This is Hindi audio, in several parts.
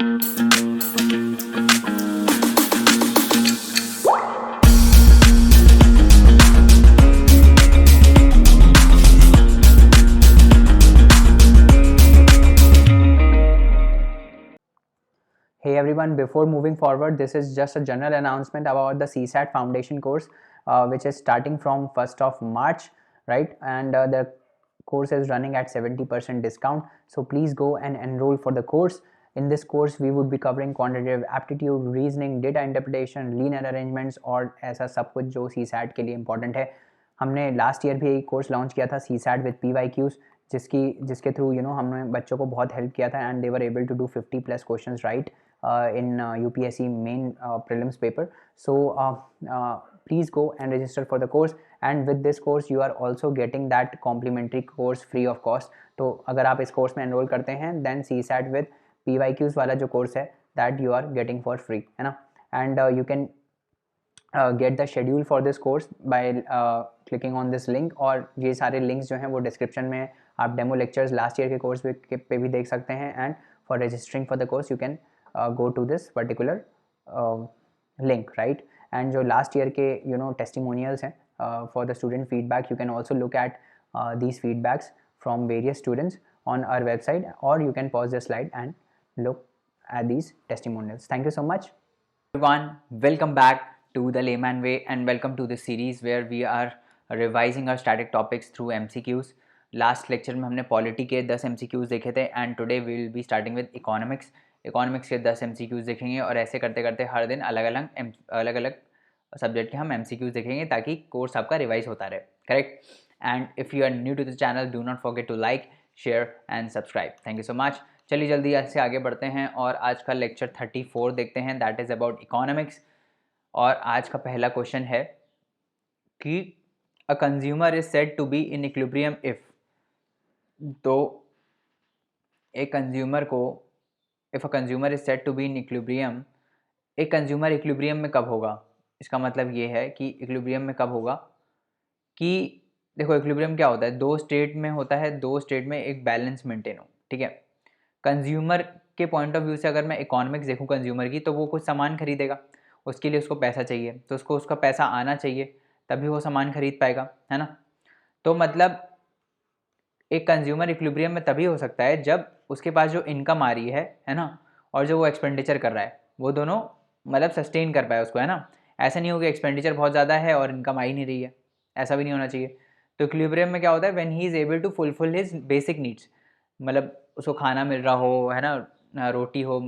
Hey everyone, before moving forward, this is just a general announcement about the CSAT foundation course, which is starting from 1st of March, right? And the course is running at 70% discount. So please go and enroll for the course. In this course, we would be covering quantitative aptitude, reasoning, data interpretation, linear arrangements और ऐसा सब कुछ जो CSAT के लिए important है. हमने लास्ट ईयर भी एक कोर्स लॉन्च किया था CSAT with PYQs, जिसके थ्रू हमने बच्चों को बहुत हेल्प किया था and they were able to do 50+ questions right in UPSC main prelims paper. So please go and register for the course, and with this course you are also getting that complimentary course free of cost. तो अगर आप इस कोर्स में एनरोल करते हैं then CSAT with PYQs वाला जो कोर्स है that you are getting for free, है ना. And you can get the schedule for this course by clicking on this link, और ये सारे links जो हैं वो डिस्क्रिप्शन में आप डेमो लेक्चर्स लास्ट ईयर के कोर्स पे भी देख सकते हैं. And for registering for the course you can go to this particular link, right? And जो last year के testimonials हैं for the student feedback, you can also look at these feedbacks from various students on our website, or you can pause the slide and look at these testimonials. Thank you so much. Everyone, welcome back to the Layman Way, and welcome to this series where we are revising our static topics through MCQs. Last lecture में हमने पॉलिटी के 10 MCQs देखे थे, and today we will be starting with economics के 10 MCQs देखेंगे, और ऐसे करते करते हर दिन अलग अलग सब्जेक्ट के हम MCQs देखेंगे ताकि कोर्स आपका रिवाइज होता रहे. Correct. And if you are new to the channel, do not forget to like, share and subscribe. Thank you so much. चलिए जल्दी से आगे बढ़ते हैं और आज का लेक्चर 34 देखते हैं, दैट इज़ अबाउट इकोनॉमिक्स. और आज का पहला क्वेश्चन है कि a consumer is said to be in equilibrium if. तो एक कंज्यूमर को, if a consumer is said to be in equilibrium, एक कंज्यूमर इक्विलिब्रियम में कब होगा. इसका मतलब ये है कि इक्विलिब्रियम में कब होगा कि देखो इक्विलिब्रियम क्या होता है, दो स्टेट में होता है, दो स्टेट में एक बैलेंस मेंटेन हो. ठीक है. कंज्यूमर के पॉइंट ऑफ व्यू से अगर मैं इकोनॉमिक्स देखूँ कंज्यूमर की, तो वो कुछ सामान खरीदेगा, उसके लिए उसको पैसा चाहिए, तो उसको उसका पैसा आना चाहिए तभी वो सामान खरीद पाएगा, है ना. तो मतलब एक कंज्यूमर इक्विलिब्रियम में तभी हो सकता है जब उसके पास जो इनकम आ रही है ना, और जो वो एक्सपेंडिचर कर रहा है, वो दोनों मतलब सस्टेन कर पाए उसको, है ना. ऐसा नहीं हो कि एक्सपेंडिचर बहुत ज़्यादा है और इनकम आ ही नहीं रही है, ऐसा भी नहीं होना चाहिए. तो इक्विलिब्रियम में क्या होता है, when he is able to fulfil his basic needs, मतलब उसको खाना मिल रहा हो, है ना, रोटी हो,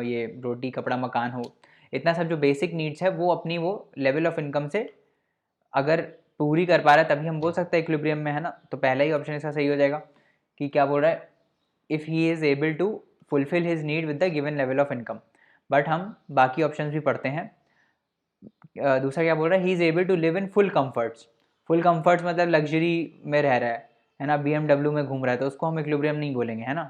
ये रोटी कपड़ा मकान हो, इतना सब जो बेसिक नीड्स है वो अपनी वो लेवल ऑफ इनकम से अगर पूरी कर पा रहा है तभी हम बोल सकते हैं इक्विलिब्रियम में, है ना. तो पहला ही ऑप्शन इसका सही हो जाएगा कि क्या बोल रहा है, if he is able to fulfil his need with the given level of income. But हम बाकी ऑप्शंस भी पढ़ते हैं. दूसरा क्या बोल रहा है, he is able to live in full comforts. Full comforts मतलब लग्जरी में रह रहा है ना, BMW में घूम रहा है, तो उसको हम इक्विलिब्रियम नहीं बोलेंगे, है ना.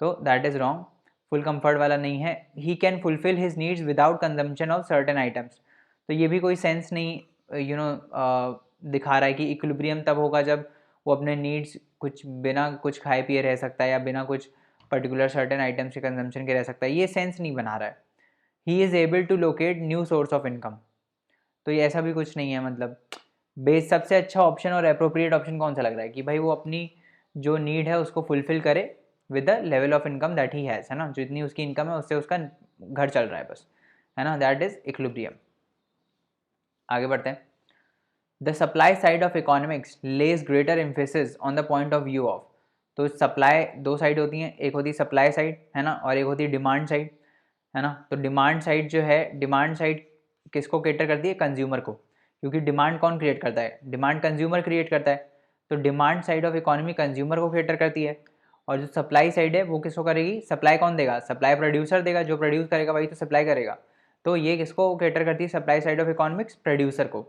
तो that is wrong, full comfort वाला नहीं है. He can fulfil his needs without consumption of certain items. तो ये भी कोई सेंस नहीं दिखा रहा है कि इक्विलिब्रियम तब होगा जब वो अपने नीड्स कुछ बिना कुछ खाए पिए रह सकता है, या बिना कुछ पर्टिकुलर सर्टेन आइटम्स के कंजम्पशन के रह सकता है. ये सेंस नहीं बना रहा है. He is able to locate new source of income, तो ये ऐसा भी कुछ नहीं है. मतलब बेस सबसे अच्छा ऑप्शन और अप्रोप्रिएट ऑप्शन कौन सा लग रहा है कि भाई वो अपनी जो नीड है उसको फुलफिल करे with the level of income that he has, है ना. जितनी उसकी इनकम है उससे उसका घर चल रहा है बस, है ना. That is equilibrium. आगे बढ़ते हैं. The supply side of economics lays greater emphasis on the point of view of. तो सप्लाई दो साइड होती हैं, एक होती है सप्लाई साइड, है ना, और एक होती है डिमांड साइड, है ना. तो डिमांड साइड जो है, डिमांड साइड किसको कैटर करती है, कंज्यूमर को, क्योंकि डिमांड कौन क्रिएट करता है, डिमांड कंज्यूमर क्रिएट करता है. तो demand side of economy consumer को कैटर करती है, और जो सप्लाई साइड है वो किसको करेगी, सप्लाई कौन देगा, सप्लाई प्रोड्यूसर देगा, जो प्रोड्यूस करेगा वही तो सप्लाई करेगा. तो ये किसको कैटर करती है, supply side of economics producer को.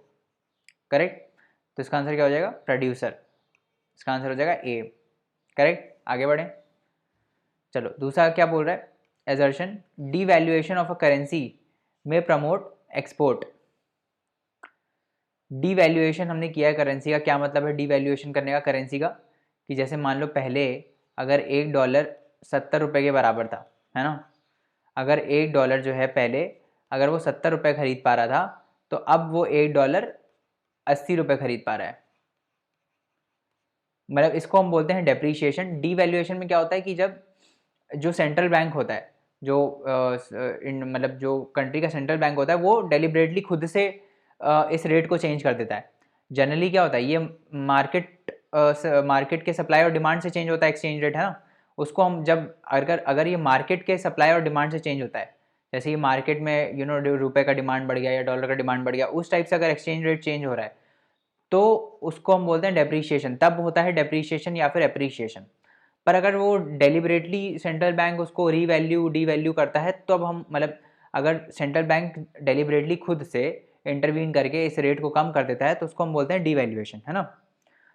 करेक्ट. तो इसका आंसर क्या हो जाएगा, प्रोड्यूसर. इसका आंसर हो जाएगा ए. करेक्ट. आगे बढ़ें. चलो दूसरा क्या बोल रहा है, assertion, devaluation of a currency में प्रमोट एक्सपोर्ट. डीवैल्यूएशन हमने किया है करेंसी का. क्या मतलब है डीवैल्यूएशन करने का करेंसी का, कि जैसे मान लो पहले अगर $1 70 के बराबर था, है ना, अगर $1 जो है पहले अगर वो 70 रुपये खरीद पा रहा था तो अब वो $1 80 रुपये खरीद पा रहा है। मतलब इसको हम बोलते हैं डेप्रीशिएशन। डीवैल्यूएशन में क्या होता है कि जब जो सेंट्रल बैंक होता है, जो मतलब जो कंट्री का सेंट्रल बैंक होता है, वो डेलिबरेटली खुद से इस रेट को चेंज कर देता है। जनरली क्या होता है, ये मार्केट के सप्लाई और डिमांड से चेंज होता है एक्सचेंज रेट, है ना। उसको हम जब अगर ये मार्केट के सप्लाई और डिमांड से चेंज होता है, जैसे ये मार्केट में रुपए का डिमांड बढ़ गया या डॉलर का डिमांड बढ़ गया, उस टाइप से अगर एक्सचेंज रेट चेंज हो रहा है तो उसको हम बोलते हैं डेप्रीशिएशन। तब होता है डेप्रीशिएशन या फिर एप्रीशिएशन। पर अगर वो डेलिबरेटली सेंट्रल बैंक उसको रीवैल्यू डीवैल्यू करता है तो अब हम मतलब अगर सेंट्रल बैंक डेलिबरेटली खुद से इंटरवीन करके इस रेट को कम कर देता है तो उसको हम बोलते हैं डीवैल्यूएशन, है ना।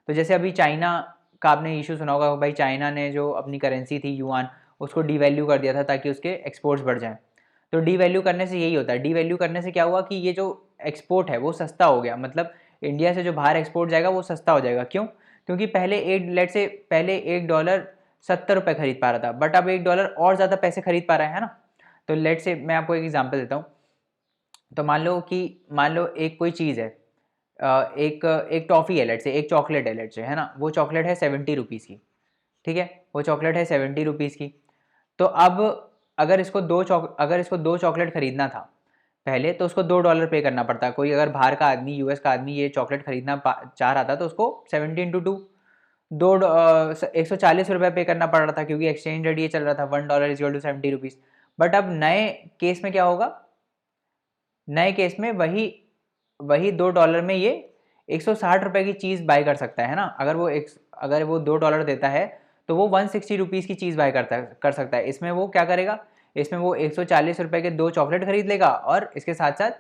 तो जैसे अभी चाइना का आपने इशू सुना होगा, भाई चाइना ने जो अपनी करेंसी थी युआन उसको डीवैल्यू कर दिया था ताकि उसके एक्सपोर्ट्स बढ़ जाएं। तो डीवैल्यू करने से यही होता है, डीवैल्यू करने से क्या हुआ कि ये जो एक्सपोर्ट है वो सस्ता हो गया। मतलब इंडिया से जो बाहर एक्सपोर्ट जाएगा वो सस्ता हो जाएगा। क्यों? क्योंकि पहले $1 70 रुपये खरीद पा रहा था, बट अब $1 और ज़्यादा पैसे खरीद पा रहा है ना। तो लेट से मैं आपको एक एग्जांपल देता हूँ। तो मान लो एक कोई चीज़ है, एक टॉफ़ी है, लेट से एक चॉकलेट है, लेट से, है ना। वो चॉकलेट है 70 रुपीज़ की, ठीक है। वो चॉकलेट है 70 रुपीज़ की। तो अब अगर इसको दो चॉकलेट खरीदना था पहले, तो उसको $2 पे करना पड़ता। कोई अगर बाहर का आदमी, यूएस का आदमी ये चॉकलेट खरीदना चाह रहा था तो उसको 70 इंटू 2 $140 पे करना पड़ रहा था, क्योंकि एक्सचेंज रेट ये चल रहा था $1 is equal to 70 rupees. But अब नए केस में क्या होगा, नए केस में वही $2 में ये 160 रुपये की चीज़ बाय कर सकता है ना। अगर वो $2 देता है तो वो 160 रुपीज़ की चीज़ बाय कर सकता है। इसमें वो क्या करेगा, इसमें वो 140 रुपये के 2 चॉकलेट खरीद लेगा और इसके साथ साथ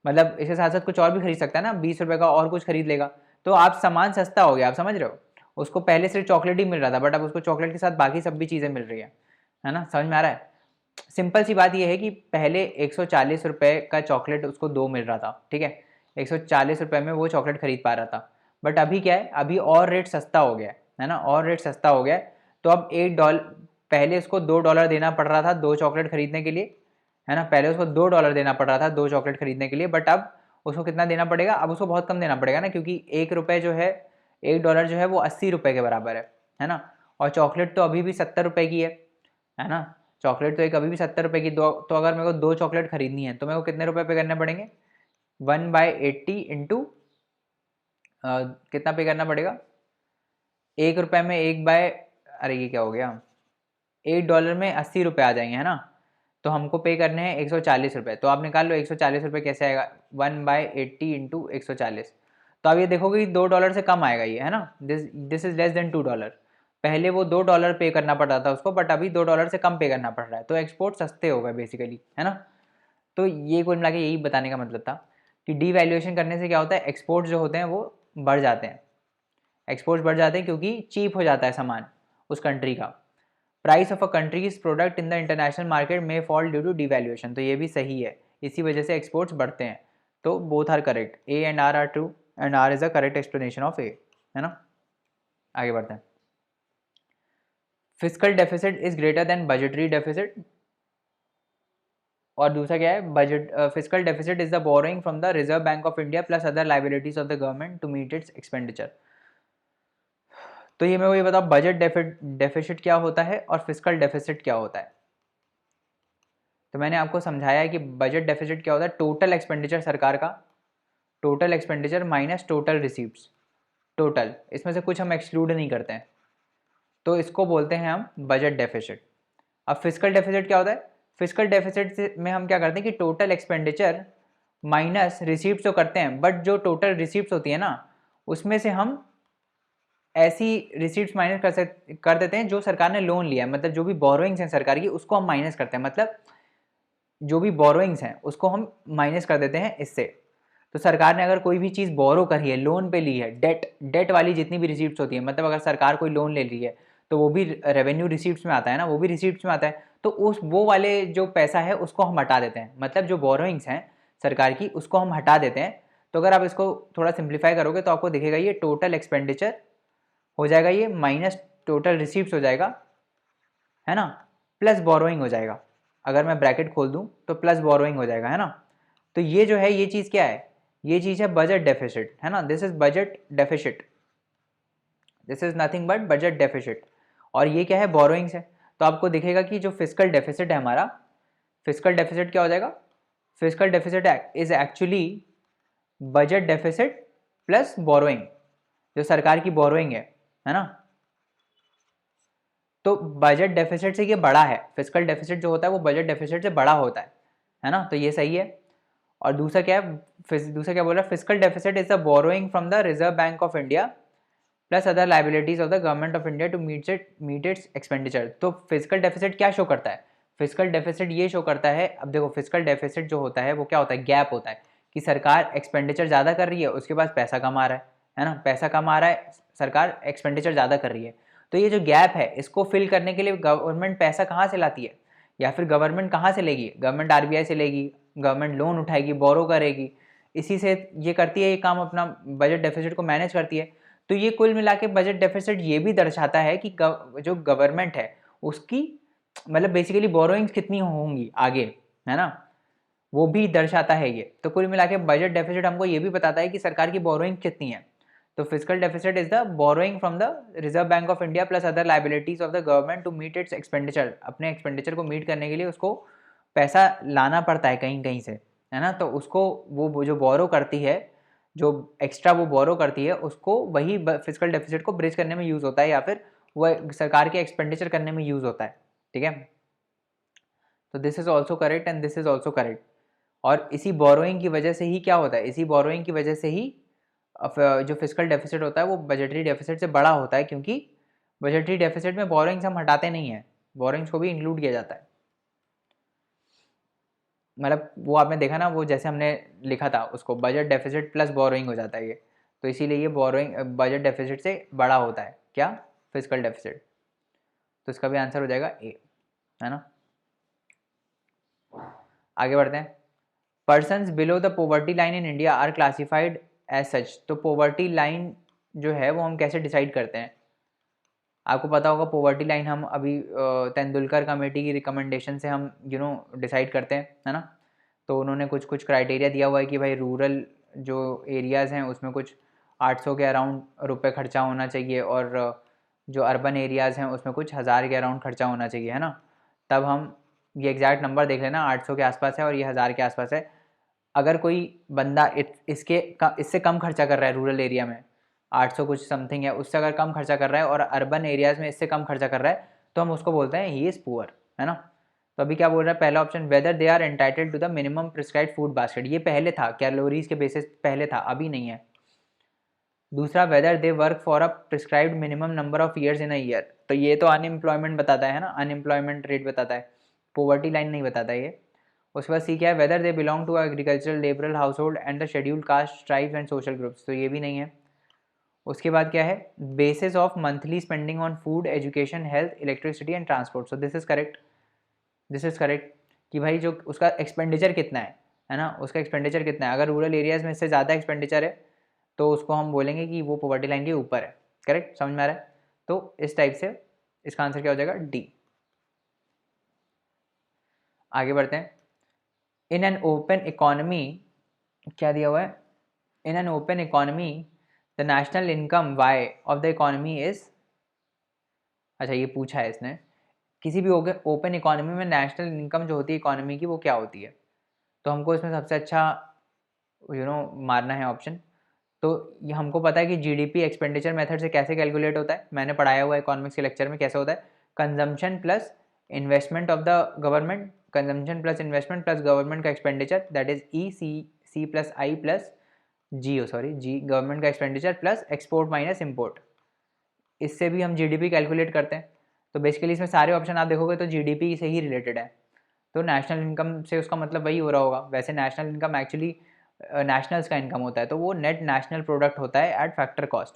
इसके साथ साथ कुछ और भी खरीद सकता है ना, 20 रुपये का और कुछ खरीद लेगा। तो आप सामान सस्ता हो गया, आप समझ रहे हो। उसको पहले सिर्फ चॉकलेट ही मिल रहा था, बट अब उसको चॉकलेट के साथ बाकी सब भी चीज़ें मिल रही है ना। समझ में आ रहा है। सिंपल सी बात यह है कि पहले 140 रुपये का चॉकलेट उसको 2 मिल रहा था, ठीक है। 140 रुपये में वो चॉकलेट खरीद पा रहा था। बट अभी क्या है, अभी और रेट सस्ता हो गया है ना, और रेट सस्ता हो गया। तो अब $1, पहले उसको $2 देना पड़ रहा था 2 चॉकलेट खरीदने के लिए, है ना। पहले उसको $2 देना पड़ रहा था 2 चॉकलेट खरीदने के लिए, बट अब उसको कितना देना पड़ेगा, अब उसको बहुत कम देना पड़ेगा ना, क्योंकि $1 जो है वो 80 रुपये के बराबर है ना। और चॉकलेट तो अभी भी 70 रुपये की है ना। चॉकलेट तो एक अभी भी 70 रुपये की। तो अगर मेरे को 2 चॉकलेट खरीदनी है तो मेरे को कितने रुपए पे करने पड़ेंगे, 1/80 इंटू कितना पे करना पड़ेगा, $1 में अरे ये क्या हो गया, $1 में 80 रुपये आ जाएंगे, है ना। तो हमको पे करने हैं 140 रुपये। तो आप निकाल लो 140 रुपये कैसे आएगा, 1/80 इंटू 140। तो आप ये देखोगे कि $2 से कम आएगा ये, है ना। This is less than $2। पहले वो $2 पे करना पड़ रहा था उसको, बट अभी $2 से कम पे करना पड़ रहा है। तो एक्सपोर्ट सस्ते हो गए बेसिकली, है ना। तो ये कुल मिला के यही बताने का मतलब था कि डीवैल्यूएशन करने से क्या होता है, एक्सपोर्ट जो होते हैं वो बढ़ जाते हैं। एक्सपोर्ट्स बढ़ जाते हैं क्योंकि चीप हो जाता है सामान उस कंट्री का। Price of a countries product in the international market में फॉल ड्यू टू डिवैल्यूएशन। तो ये भी सही है, इसी वजह से एक्सपोर्ट्स बढ़ते हैं। तो both are correct, A and R true and R is the correct explanation of A, है ना। आगे बढ़ते हैं। Fiscal deficit is greater than budgetary deficit. और दूसरा क्या है, fiscal deficit is the borrowing from the reserve bank of India plus other liabilities of the government to meet its expenditure. तो ये मेरे को ये बताओ, बजट डेफिसिट क्या होता है और फिस्कल डेफिसिट क्या होता है। तो मैंने आपको समझाया है कि बजट डेफिसिट क्या होता है, टोटल एक्सपेंडिचर सरकार का, total expenditure minus total receipts, total, इसमें से कुछ हम एक्सक्लूड नहीं करते हैं, तो इसको बोलते हैं हम बजट डेफिसिट। अब फिस्कल डेफिसिट क्या होता है, फिस्कल डेफिसिट में हम क्या करते हैं कि टोटल एक्सपेंडिचर माइनस रिसीप्ट तो करते हैं, बट जो टोटल रिसीप्ट होती है ना उसमें से हम ऐसी रिसीप्ट माइनस कर देते हैं जो सरकार ने लोन लिया है। मतलब जो भी बोरोइंग्स हैं सरकार की उसको हम माइनस करते हैं, मतलब जो भी बोरोइंग्स हैं उसको हम माइनस कर देते हैं इससे। तो सरकार ने अगर कोई भी चीज़ बोरो करी है, लोन पे ली है, डेट वाली जितनी भी रिसीप्ट होती है, मतलब अगर सरकार कोई लोन ले ली है तो वो भी रेवेन्यू रिसीप्ट्स में आता है ना, वो भी रिसीप्ट्स में आता है। तो वो वाले जो पैसा है उसको हम हटा देते हैं, मतलब जो बोरोइंग्स हैं सरकार की उसको हम हटा देते हैं। तो अगर आप इसको थोड़ा सिंप्लीफाई करोगे तो आपको दिखेगा ये टोटल एक्सपेंडिचर हो जाएगा, ये माइनस टोटल रिसीप्ट्स हो जाएगा, है ना, प्लस बोरोइंग हो जाएगा। अगर मैं ब्रैकेट खोल दूँ तो प्लस बोरोइंग हो जाएगा, है ना। तो ये जो है ये चीज़ क्या है, ये चीज़ है बजट डेफिसिट, है ना। This is budget deficit, this is nothing but budget deficit. और ये क्या है, बोरोइंग्स है। तो आपको दिखेगा कि जो फिजिकल डेफिसिट है हमारा, फिजिकल डेफिसिट क्या हो जाएगा, physical deficit is actually budget deficit plus borrowing, जो सरकार की बोरोइंग है ना। तो बजट डेफिसिट से ये बड़ा है, फिजिकल डेफिसिट जो होता है वो बजट डेफिसिट से बड़ा होता है ना। तो ये सही है। और दूसरा क्या है, दूसरा क्या बोल रहा है, fiscal deficit is the borrowing from the reserve bank of India plus other liabilities of the government of India to meet its expenditure. तो फिजिकल डेफिसिट क्या शो करता है, फिजिकल डेफिसिट ये शो करता है, अब देखो फिजिकल डेफिसिट जो होता है वो क्या होता है, गैप होता है कि सरकार एक्सपेंडिचर ज़्यादा कर रही है, उसके पास पैसा कम आ रहा है ना, पैसा कम आ रहा है, सरकार एक्सपेंडिचर ज़्यादा कर रही है। तो ये जो गैप है इसको फिल करने के लिए गवर्नमेंट पैसा कहाँ से लाती है, या फिर गवर्नमेंट कहाँ से लेगी, गवर्नमेंट आरबीआई से लेगी, गवर्नमेंट लोन उठाएगी, बोरो करेगी, इसी से ये करती है ये काम, अपना बजट डेफिसिट को मैनेज करती है। तो ये कुल मिला के बजट डेफिसिट ये भी दर्शाता है कि जो गवर्नमेंट है उसकी मतलब बेसिकली बोरोइंग्स कितनी होंगी आगे, है ना, वो भी दर्शाता है ये। तो कुल मिला के बजट डेफिसिट हमको ये भी बताता है कि सरकार की बोरोइंग कितनी है। तो fiscal deficit is the borrowing from the reserve bank of India plus other liabilities of the government to meet its expenditure. अपने एक्सपेंडिचर को मीट करने के लिए उसको पैसा लाना पड़ता है कहीं कहीं से, है ना। तो उसको वो जो बोरो करती है, जो एक्स्ट्रा वो बोरो करती है, उसको वही फिजिकल डेफिसिट को ब्रिज करने में यूज़ होता है, या फिर वह सरकार के एक्सपेंडिचर करने में यूज़ होता है, ठीक है। तो this is also correct and this is also correct. और इसी बोरोइंग की वजह से ही क्या होता है, इसी बोरोइंग की वजह से ही जो फिजिकल डेफिसिट होता है वो बजटरी डेफिसिट से बड़ा होता है, क्योंकि बजटरी डेफिसिट में बोरोइंग्स हम हटाते नहीं हैं, बोरोइंग्स को भी इंक्लूड किया जाता है। मतलब वो आपने देखा ना, वो जैसे हमने लिखा था उसको बजट डेफिसिट प्लस बोरोइंग हो जाता है ये। तो इसीलिए ये बोरोइंग बजट डेफिसिट से बड़ा होता है, क्या, फिजिकल डेफिसिट। तो इसका भी आंसर हो जाएगा ए, है ना। आगे बढ़ते हैं। Persons below the poverty line in India are classified as such. तो पोवर्टी लाइन जो है वो हम कैसे डिसाइड करते हैं, आपको पता होगा पोवर्टी लाइन हम अभी तेंदुलकर कमेटी की रिकमेंडेशन से हम डिसाइड करते हैं, है ना। तो उन्होंने कुछ कुछ क्राइटेरिया दिया हुआ है कि भाई रूरल जो एरियाज़ हैं उसमें कुछ 800 के अराउंड रुपए खर्चा होना चाहिए, और जो अर्बन एरियाज़ हैं उसमें कुछ 1000 के अराउंड खर्चा होना चाहिए, है ना। तब हम ये एग्जैक्ट नंबर देख लेना, 800 के आसपास है और ये 1000 के आसपास है। अगर कोई बंदा इससे कम खर्चा कर रहा है रूरल एरिया में, 800 कुछ समथिंग है, उससे अगर कम खर्चा कर रहा है और अर्बन एरियाज़ में इससे कम खर्चा कर रहा है, तो हम उसको बोलते हैं ही इज़ पुअर, है ना। तो अभी क्या बोल रहा है पहला option, whether they are entitled to the minimum prescribed food basket. ये पहले था, कैलोरीज के बेसिस पहले था, अभी नहीं है। दूसरा, whether they work for a prescribed minimum number of years in a year. तो ये तो अनएम्प्लॉयमेंट बताता है ना, अनएम्प्लॉयमेंट रेट बताता है, पोवर्टी लाइन नहीं बताता ये। उसके बाद सी क्या है, whether they belong to agricultural labourer household and the scheduled caste tribes and social groups. तो ये भी नहीं है। उसके बाद क्या है, basis of monthly spending on food education health electricity and transport. So this is correct, this is correct कि भाई जो उसका एक्सपेंडिचर कितना है ना, उसका एक्सपेंडिचर कितना है। अगर रूरल एरियाज़ में इससे ज़्यादा एक्सपेंडिचर है तो उसको हम बोलेंगे कि वो पॉवर्टी लाइन के ऊपर है। करेक्ट, समझ में आ रहा है। तो इस टाइप से इसका आंसर क्या हो जाएगा, डी। आगे बढ़ते हैं। इन एन ओपन इकोनॉमी, क्या दिया हुआ है, in an open economy the national income Y of the economy is. अच्छा ये पूछा है इसने, किसी भी ओपन इकोनॉमी में नेशनल इनकम जो होती है इकोनॉमी की वो क्या होती है। तो हमको इसमें सबसे अच्छा मारना है ऑप्शन। तो ये हमको पता है कि जीडीपी एक्सपेंडिचर मेथड से कैसे कैलकुलेट होता है, मैंने पढ़ाया हुआ है इकोनॉमिक्स के लेक्चर में कैसे होता है, consumption plus investment of the government, consumption plus investment plus government का expenditure, that is E C plus I plus G, sorry G, government का expenditure plus export minus import. इससे भी हम जीडीपी कैलकुलेट करते हैं। तो बेसिकली इसमें सारे ऑप्शन आप देखोगे तो जीडीपी से ही रिलेटेड है। तो नेशनल इनकम से उसका मतलब वही हो रहा होगा। वैसे नेशनल इनकम एक्चुअली नेशनल्स का इनकम होता है, तो वो नेट नेशनल प्रोडक्ट होता है एट फैक्टर कॉस्ट,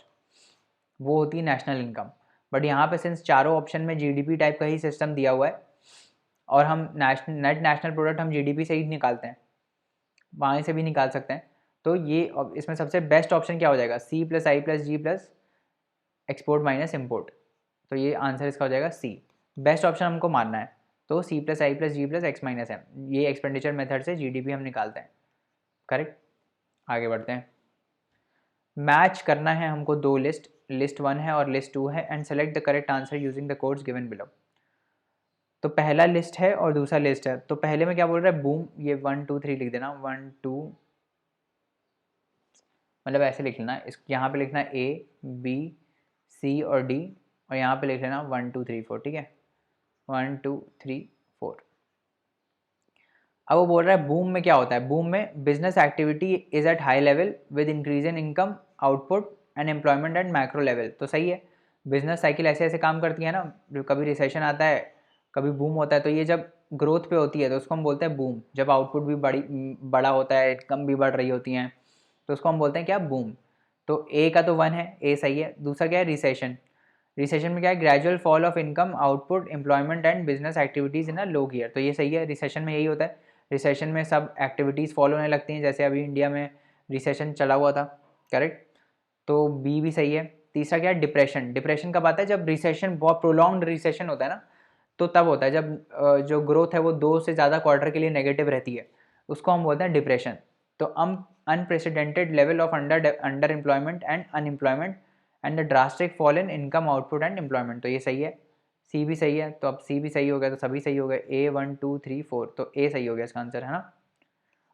वो होती है नेशनल इनकम। बट यहाँ पे सिंस चारों ऑप्शन में जीडीपी टाइप का ही सिस्टम दिया हुआ है, और हम नेट नेशनल प्रोडक्ट हम जीडीपी से ही निकालते हैं, वहाँ से भी निकाल सकते हैं। तो ये इसमें सबसे बेस्ट ऑप्शन क्या हो जाएगा, सी plus I plus ji plus export minus import. तो ये आंसर इसका हो जाएगा सी, बेस्ट ऑप्शन हमको मानना है। तो सी plus I plus ji plus x minus M, ये एक्सपेंडिचर मेथड से जीडीपी हम निकालते हैं। करेक्ट, आगे बढ़ते हैं। मैच करना है हमको दो लिस्ट, लिस्ट 1 है और लिस्ट 2 है, and select the correct answer using the codes given below. तो पहला लिस्ट है और दूसरा लिस्ट है, तो पहले में क्या बोल रहा है, बूम, ये 1 2 3 लिख देना, 1 2, मतलब ऐसे लिख लेना, इस यहाँ पे लिखना ए बी सी और डी, और यहाँ पे लिख लेना 1 2 3 4, ठीक है, 1 2 3 4। अब वो बोल रहा है बूम में क्या होता है, बूम में business activity is at high level with increase in income output and employment at macro level. तो सही है, बिजनेस साइकिल ऐसे ऐसे काम करती है ना, कभी रिसेशन आता है, कभी बूम होता है, तो ये जब ग्रोथ पे होती है तो उसको हम बोलते हैं बूम। जब आउटपुट भी बड़ा होता है, इनकम भी बढ़ रही होती हैं, तो उसको हम बोलते हैं क्या, बूम। तो ए का तो 1 है, ए सही है। दूसरा क्या है, रिसेशन। रिसेशन में क्या है, gradual fall of income output employment and business activities in a low year. तो ये सही है, रिसेशन में यही होता है, रिसेशन में सब एक्टिविटीज़ फॉल होने लगती हैं, जैसे अभी इंडिया में रिसेशन चला हुआ था। करेक्ट, तो बी भी सही है। तीसरा क्या है, डिप्रेशन। डिप्रेशन कब आता है, जब रिसेशन बहुत प्रोलॉन्ग्ड रिसेशन होता है ना, तो तब होता है जब जो ग्रोथ है वो 2 से ज़्यादा क्वार्टर के लिए नेगेटिव रहती है, उसको हम बोलते हैं डिप्रेशन। तो unprecedented level of under employment and unemployment and the drastic fall in income output and employment. तो ये सही है, सी भी सही है, तो अब सी भी सही हो गया, तो सभी सही हो गए, ए 1 2 3 4, तो ए सही हो गया इसका आंसर, है ना।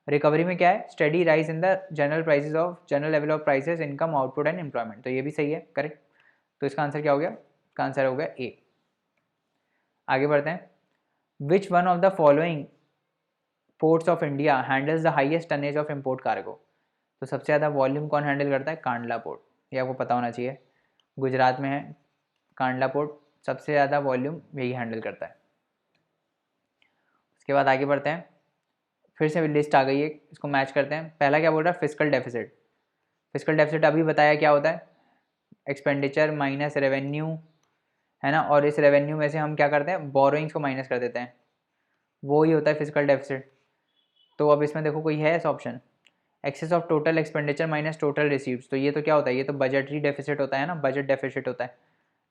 रिकवरी में क्या है, study rise in the general level of prices income output and employment. तो ये भी सही है, करेक्ट। तो इसका आंसर क्या हो गया, इसका आंसर हो गया ए। आगे बढ़ते हैं। Which one of the following ports of India handles the highest tonnage of import cargo. तो सबसे ज़्यादा वॉल्यूम कौन हैंडल करता है, कांडला पोर्ट, ये आपको पता होना चाहिए, गुजरात में है कांडला पोर्ट, सबसे ज़्यादा वॉल्यूम यही हैंडल करता है। उसके बाद आगे बढ़ते हैं, फिर से लिस्ट आ गई है, इसको मैच करते हैं। पहला क्या बोल रहा है, फिस्कल डेफिसिट। फिस्कल डेफिसिट अभी बताया क्या होता है, एक्सपेंडिचर माइनस रेवेन्यू, है ना, और इस रेवेन्यू में से हम क्या करते हैं, बोरोइंग्स को माइनस कर देते हैं, वो ही होता है फिस्कल डेफिसिट। तो अब इसमें देखो कोई है ऐसा option, excess of total expenditure minus total रिसीव्स। तो ये तो क्या होता है, ये तो बजटरी डेफिसिट होता है ना, बजट डेफिसिट होता है।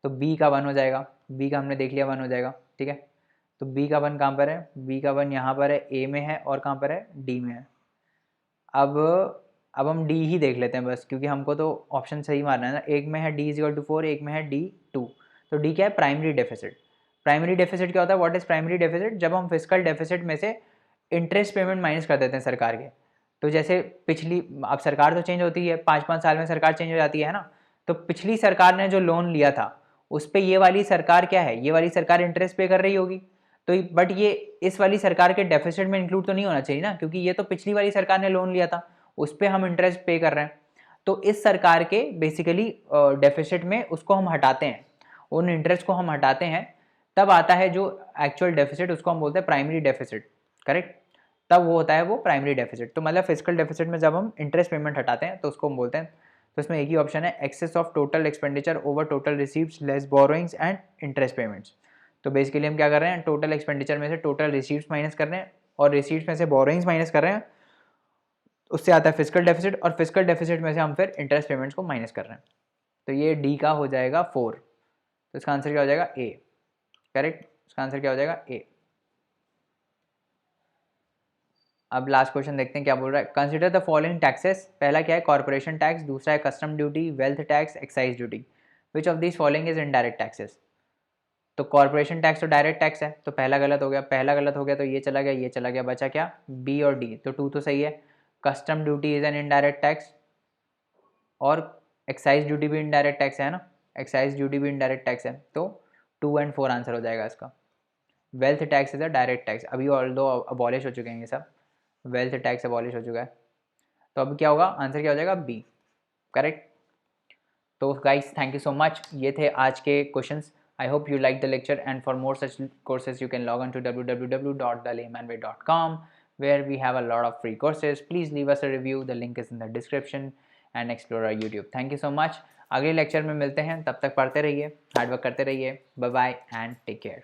तो बी का 1 हो जाएगा, बी का हमने देख लिया 1 हो जाएगा, ठीक है। तो बी का 1 कहाँ पर है, बी का 1 यहाँ पर है, ए में है, और कहाँ पर है, डी में है। अब हम डी ही देख लेते हैं बस, क्योंकि हमको तो ऑप्शन सही मारना है ना। एक में है डी इज इक्वल टू 4, एक में है डी 2। तो डी क्या है, प्राइमरी डेफिसिट। प्राइमरी डेफिसिट क्या होता है, व्हाट इज प्राइमरी डेफिसिट, जब हम फिस्कल डेफिसिट में से इंटरेस्ट पेमेंट माइनस कर देते हैं सरकार के। तो जैसे पिछली, अब सरकार तो चेंज होती है, 5-5 साल में सरकार चेंज हो जाती है ना, तो पिछली सरकार ने जो लोन लिया था उस पर ये वाली सरकार क्या है, ये वाली सरकार इंटरेस्ट पे कर रही होगी। तो बट ये इस वाली सरकार के डेफिसिट में इंक्लूड तो नहीं होना चाहिए ना, क्योंकि ये तो पिछली वाली सरकार ने लोन लिया था, उस पर हम इंटरेस्ट पे कर रहे हैं। तो इस सरकार के बेसिकली डेफिसिट में उसको हम हटाते हैं, उन इंटरेस्ट को हम हटाते हैं, तब आता है जो एक्चुअल डेफिसिट, उसको हम बोलते हैं प्राइमरी डेफिसिट। करेक्ट, तब वो होता है वो प्राइमरी डेफिसिट। तो मतलब फिजिकल डेफिसिट में जब हम इंटरेस्ट पेमेंट हटाते हैं तो उसको हम बोलते हैं। तो इसमें एक ही ऑप्शन है, excess of total expenditure over total रिसीव्स less borrowings and interest payments. तो बेसिकली हम क्या कर रहे हैं, टोटल एक्सपेंडिचर में से टोटल रिसीव्स माइनस कर रहे हैं, और रिसीव्स में से बोरोइंग्स माइनस कर रहे हैं, उससे आता है फिजिकल डेफिसिट, और फिजिकल डेफिसिट में से हम फिर इंटरेस्ट पेमेंट्स को माइनस कर रहे हैं। तो ये डी का हो जाएगा 4। तो इसका आंसर क्या हो जाएगा, ए। करेक्ट, इसका आंसर क्या हो जाएगा, ए। अब लास्ट क्वेश्चन देखते हैं क्या बोल रहा है। Consider the following taxes. पहला क्या है, कॉर्पोरेशन टैक्स, दूसरा है custom duty, wealth tax, excise duty. Which of this following is indirect taxes. तो कॉर्पोरेशन टैक्स तो डायरेक्ट टैक्स है, तो पहला गलत हो गया, पहला गलत हो गया, तो ये चला गया, ये चला गया, बचा क्या, बी और डी। तो 2 तो सही है। Custom duty is an indirect tax, और एक्साइज ड्यूटी भी इनडायरेक्ट टैक्स है ना, एक्साइज ड्यूटी भी इनडायरेक्ट टैक्स है। तो 2 और 4 आंसर हो जाएगा इसका। Wealth tax is a direct tax, अभी ऑल्दो अबॉलिश हो चुके हैं ये सब, वेल्थ टैक्स अबॉलिश हो चुका है। तो अब क्या होगा, आंसर क्या हो जाएगा, बी। करेक्ट। तो guys thank you so much, ये थे आज के questions. I hope you liked the lecture, and for more such courses you can log on to www.thelaymanway.com, where we have a lot of free courses. Please leave us a review, the link is in the description, and explore our YouTube. Thank you so much. अगले लेक्चर में मिलते हैं, तब तक पढ़ते रहिए, हार्ड वर्क करते रहिए। Bye bye and take care.